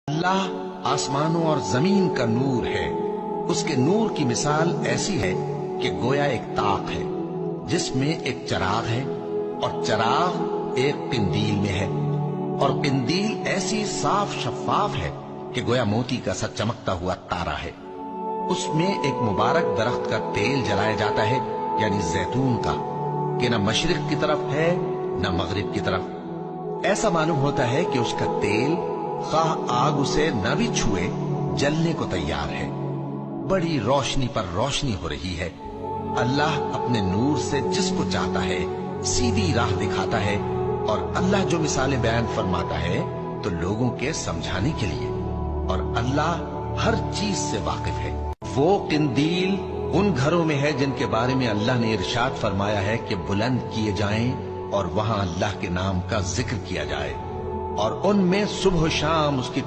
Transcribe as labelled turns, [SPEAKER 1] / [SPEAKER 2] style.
[SPEAKER 1] اللہ آسمانوں اور زمین کا نور ہے۔ اس کے نور کی مثال ایسی ہے کہ گویا ایک طاق ہے جس میں ایک چراغ ہے، اور چراغ ایک قندیل میں ہے، اور قندیل ایسی صاف شفاف ہے کہ گویا موتی کا سا چمکتا ہوا تارا ہے۔ اس میں ایک مبارک درخت کا تیل جلایا جاتا ہے، یعنی زیتون کا، کہ نہ مشرق کی طرف ہے نہ مغرب کی طرف۔ ایسا معلوم ہوتا ہے کہ اس کا تیل خواہ آگ اسے نہ بھی چھوئے جلنے کو تیار ہے۔ بڑی روشنی پر روشنی ہو رہی ہے۔ اللہ اپنے نور سے جس کو چاہتا ہے سیدھی راہ دکھاتا ہے، اور اللہ جو مثالیں بیان فرماتا ہے تو لوگوں کے سمجھانے کے لیے، اور اللہ ہر چیز سے واقف ہے۔ وہ قندیل ان گھروں میں ہے جن کے بارے میں اللہ نے ارشاد فرمایا ہے کہ بلند کیے جائیں اور وہاں اللہ کے نام کا ذکر کیا جائے، اور ان میں صبح و شام اس کی